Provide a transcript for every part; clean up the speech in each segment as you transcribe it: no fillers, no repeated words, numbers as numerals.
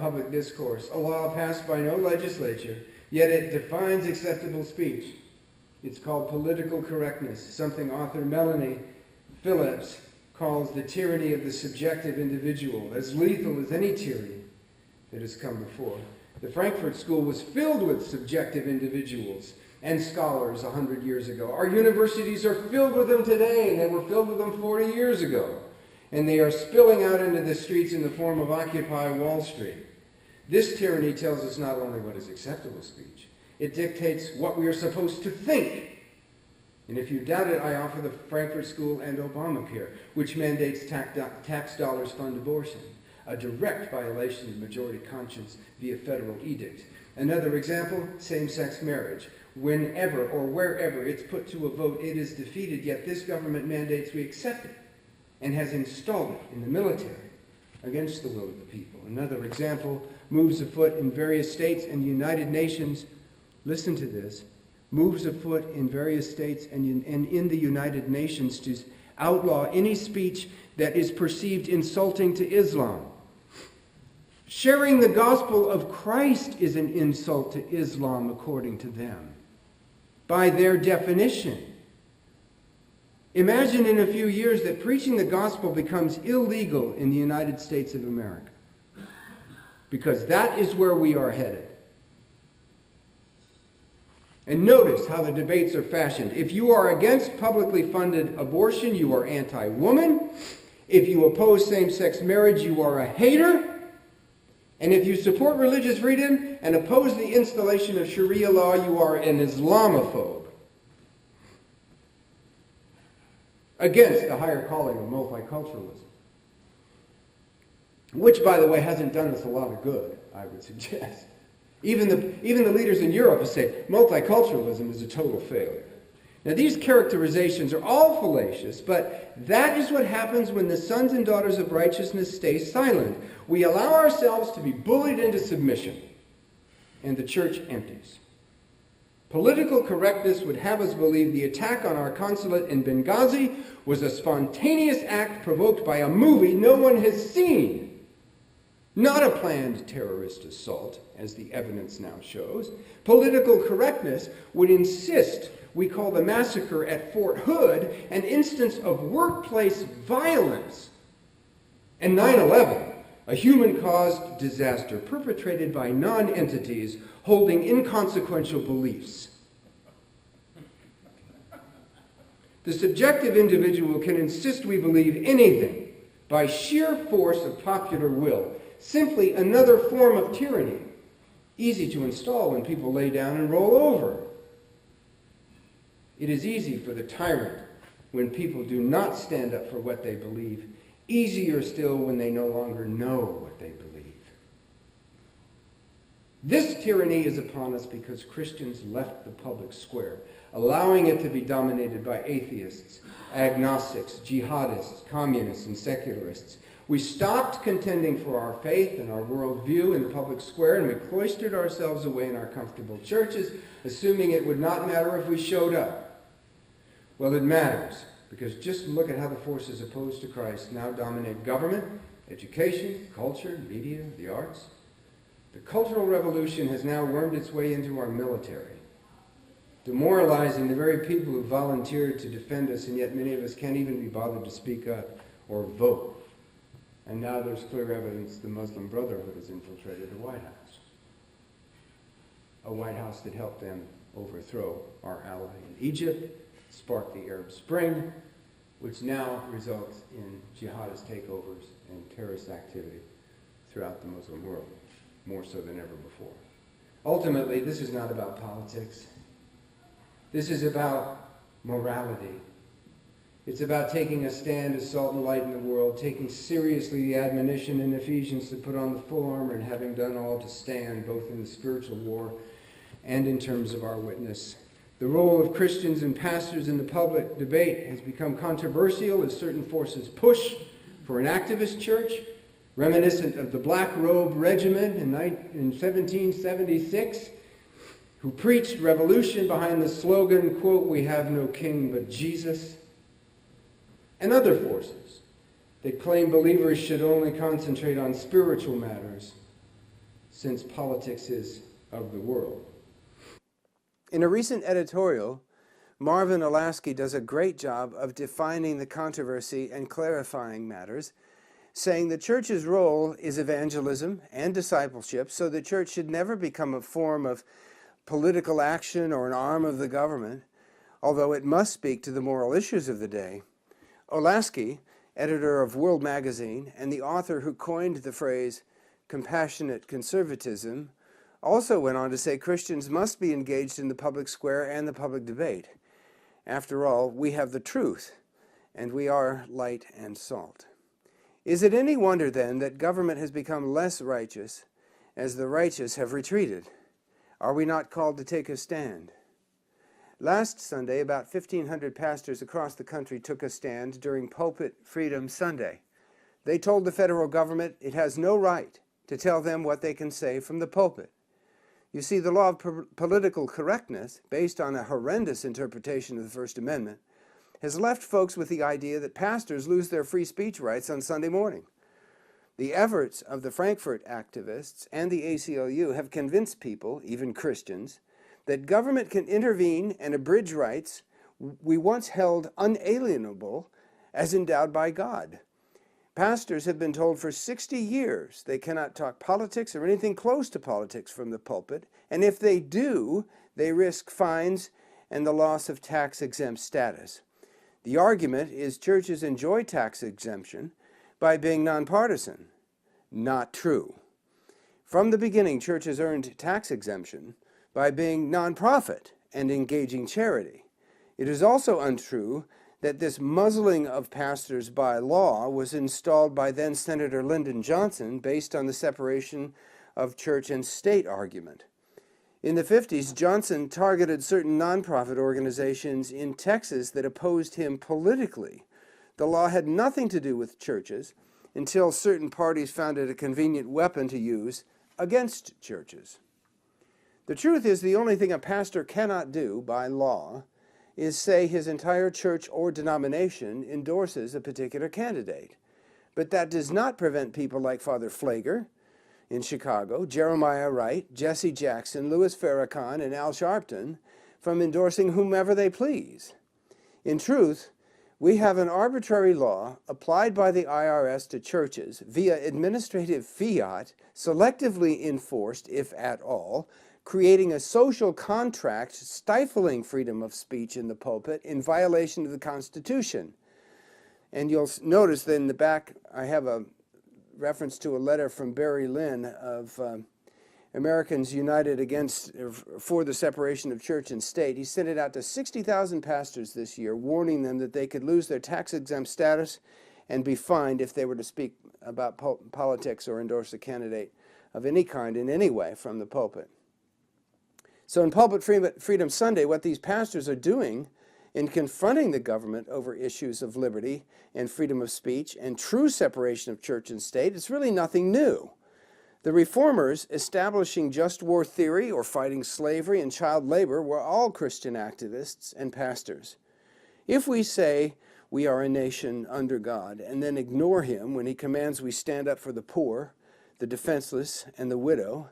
public discourse, a law passed by no legislature, yet it defines acceptable speech. It's called political correctness, something author Melanie Phillips calls the tyranny of the subjective individual, as lethal as any tyranny that has come before. The Frankfurt School was filled with subjective individuals and scholars 100 years ago. Our universities are filled with them today, and they were filled with them 40 years ago. And they are spilling out into the streets in the form of Occupy Wall Street. This tyranny tells us not only what is acceptable speech, it dictates what we are supposed to think. And if you doubt it, I offer the Frankfurt School and Obamacare, which mandates tax dollars fund abortion, a direct violation of majority conscience via federal edict. Another example, same-sex marriage. Whenever or wherever it's put to a vote, it is defeated, yet this government mandates we accept it and has installed it in the military against the will of the people. Another example, moves afoot in various states and United Nations, listen to this, moves afoot in various states and in the United Nations to outlaw any speech that is perceived insulting to Islam. Sharing the gospel of Christ is an insult to Islam according to them, by their definition. Imagine in a few years that preaching the gospel becomes illegal in the United States of America, because that is where we are headed. And notice how the debates are fashioned. If you are against publicly funded abortion, you are anti-woman. If you oppose same-sex marriage, you are a hater. And if you support religious freedom and oppose the installation of Sharia law, you are an Islamophobe. Against the higher calling of multiculturalism. Which, by the way, hasn't done us a lot of good, I would suggest. Even the leaders in Europe have said multiculturalism is a total failure. Now, these characterizations are all fallacious, but that is what happens when the sons and daughters of righteousness stay silent. We allow ourselves to be bullied into submission, and the church empties. Political correctness would have us believe the attack on our consulate in Benghazi was a spontaneous act provoked by a movie no one has seen. Not a planned terrorist assault, as the evidence now shows. Political correctness would insist we call the massacre at Fort Hood an instance of workplace violence. And 9/11, a human-caused disaster perpetrated by non-entities holding inconsequential beliefs. The subjective individual can insist we believe anything by sheer force of popular will. Simply another form of tyranny, easy to install when people lay down and roll over. It is easy for the tyrant when people do not stand up for what they believe, easier still when they no longer know what they believe. This tyranny is upon us because Christians left the public square, allowing it to be dominated by atheists, agnostics, jihadists, communists, and secularists. We stopped contending for our faith and our worldview in the public square, and we cloistered ourselves away in our comfortable churches, assuming it would not matter if we showed up. Well, it matters, because just look at how the forces opposed to Christ now dominate government, education, culture, media, the arts. The Cultural Revolution has now wormed its way into our military, demoralizing the very people who volunteered to defend us, and yet many of us can't even be bothered to speak up or vote. And now there's clear evidence the Muslim Brotherhood has infiltrated the White House. A White House that helped them overthrow our ally in Egypt, sparked the Arab Spring, which now results in jihadist takeovers and terrorist activity throughout the Muslim world, more so than ever before. Ultimately, this is not about politics. This is about morality. It's about taking a stand as salt and light in the world, taking seriously the admonition in Ephesians to put on the full armor and having done all to stand, both in the spiritual war and in terms of our witness. The role of Christians and pastors in the public debate has become controversial as certain forces push for an activist church, reminiscent of the Black Robe Regiment in 1776, who preached revolution behind the slogan, quote, "We have no king but Jesus," and other forces that claim believers should only concentrate on spiritual matters since politics is of the world. In a recent editorial, Marvin Olasky does a great job of defining the controversy and clarifying matters, saying the church's role is evangelism and discipleship, so the church should never become a form of political action or an arm of the government, although it must speak to the moral issues of the day. Olasky, editor of World Magazine and the author who coined the phrase compassionate conservatism, also went on to say Christians must be engaged in the public square and the public debate. After all, we have the truth, and we are light and salt. Is it any wonder, then, that government has become less righteous as the righteous have retreated? Are we not called to take a stand? Last Sunday, about 1,500 pastors across the country took a stand during Pulpit Freedom Sunday. They told the federal government it has no right to tell them what they can say from the pulpit. You see, the law of political correctness, based on a horrendous interpretation of the First Amendment, has left folks with the idea that pastors lose their free speech rights on Sunday morning. The efforts of the Frankfurt activists and the ACLU have convinced people, even Christians, that government can intervene and abridge rights we once held unalienable as endowed by God. Pastors have been told for 60 years they cannot talk politics or anything close to politics from the pulpit, and if they do, they risk fines and the loss of tax-exempt status. The argument is churches enjoy tax exemption by being nonpartisan. Not true. From the beginning, churches earned tax exemption by being nonprofit and engaging charity. It is also untrue that this muzzling of pastors by law was installed by then Senator Lyndon Johnson based on the separation of church and state argument. In the 50s, Johnson targeted certain nonprofit organizations in Texas that opposed him politically. The law had nothing to do with churches until certain parties found it a convenient weapon to use against churches. The truth is, the only thing a pastor cannot do by law is say his entire church or denomination endorses a particular candidate. But that does not prevent people like Father Flager in Chicago, Jeremiah Wright, Jesse Jackson, Louis Farrakhan, and Al Sharpton from endorsing whomever they please. In truth, we have an arbitrary law applied by the IRS to churches via administrative fiat, selectively enforced, if at all, creating a social contract stifling freedom of speech in the pulpit in violation of the Constitution. And you'll notice that in the back I have a reference to a letter from Barry Lynn of Americans United for the Separation of Church and State. He sent it out to 60,000 pastors this year, warning them that they could lose their tax-exempt status and be fined if they were to speak about politics or endorse a candidate of any kind in any way from the pulpit. So in Pulpit Freedom Sunday, what these pastors are doing in confronting the government over issues of liberty and freedom of speech and true separation of church and state, it's really nothing new. The reformers establishing just war theory or fighting slavery and child labor were all Christian activists and pastors. If we say we are a nation under God and then ignore him when he commands we stand up for the poor, the defenseless, and the widow,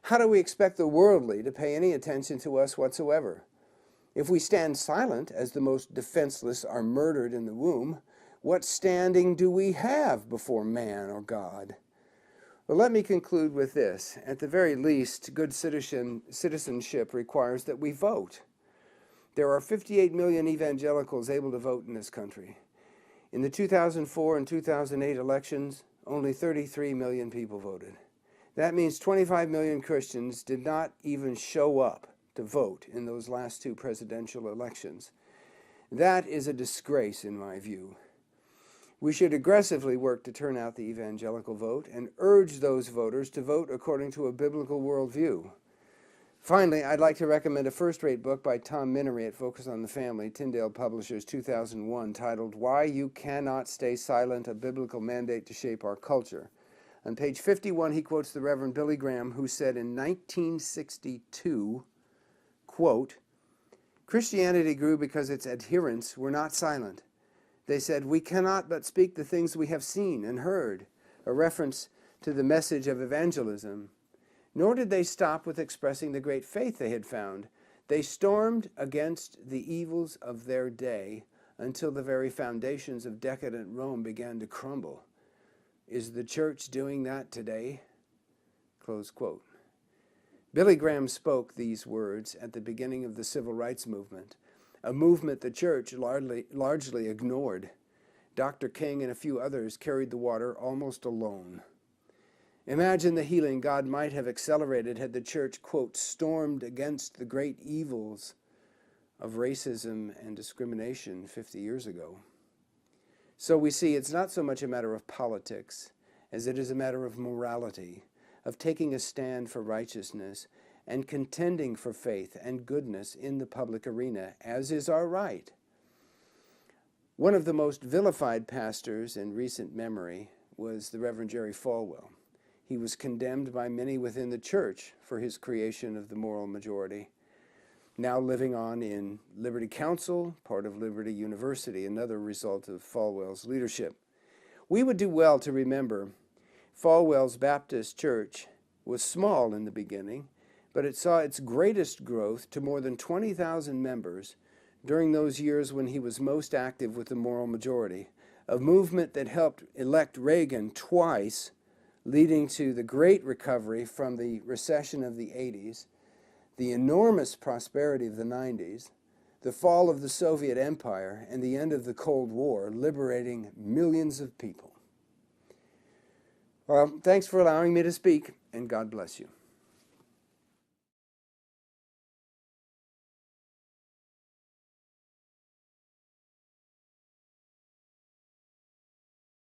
how do we expect the worldly to pay any attention to us whatsoever? If we stand silent as the most defenseless are murdered in the womb, what standing do we have before man or God? Well, let me conclude with this. At the very least, good citizenship requires that we vote. There are 58 million evangelicals able to vote in this country. In the 2004 and 2008 elections, only 33 million people voted. That means 25 million Christians did not even show up to vote in those last two presidential elections. That is a disgrace in my view. We should aggressively work to turn out the evangelical vote and urge those voters to vote according to a biblical worldview. Finally, I'd like to recommend a first-rate book by Tom Miniry at Focus on the Family, Tyndale Publishers, 2001, titled Why You Cannot Stay Silent, A Biblical Mandate to Shape Our Culture. On page 51, he quotes the Reverend Billy Graham, who said in 1962, quote, "Christianity grew because its adherents were not silent. They said, 'We cannot but speak the things we have seen and heard,' a reference to the message of evangelism. Nor did they stop with expressing the great faith they had found. They stormed against the evils of their day until the very foundations of decadent Rome began to crumble. Is the church doing that today? Close quote. Billy Graham spoke these words at the beginning of the civil rights movement, a movement the church largely ignored. Dr. King and a few others carried the water almost alone. Imagine the healing God might have accelerated had the church, quote, stormed against the great evils of racism and discrimination 50 years ago. So we see it's not so much a matter of politics as it is a matter of morality, of taking a stand for righteousness and contending for faith and goodness in the public arena, as is our right. One of the most vilified pastors in recent memory was the Reverend Jerry Falwell. He was condemned by many within the church for his creation of the moral majority, now living on in Liberty Council, part of Liberty University, another result of Falwell's leadership. We would do well to remember Falwell's Baptist Church was small in the beginning, but it saw its greatest growth to more than 20,000 members during those years when he was most active with the moral majority, a movement that helped elect Reagan twice, leading to the great recovery from the recession of the 80s, the enormous prosperity of the 90s, the fall of the Soviet Empire, and the end of the Cold War, liberating millions of people. Well, thanks for allowing me to speak, and God bless you.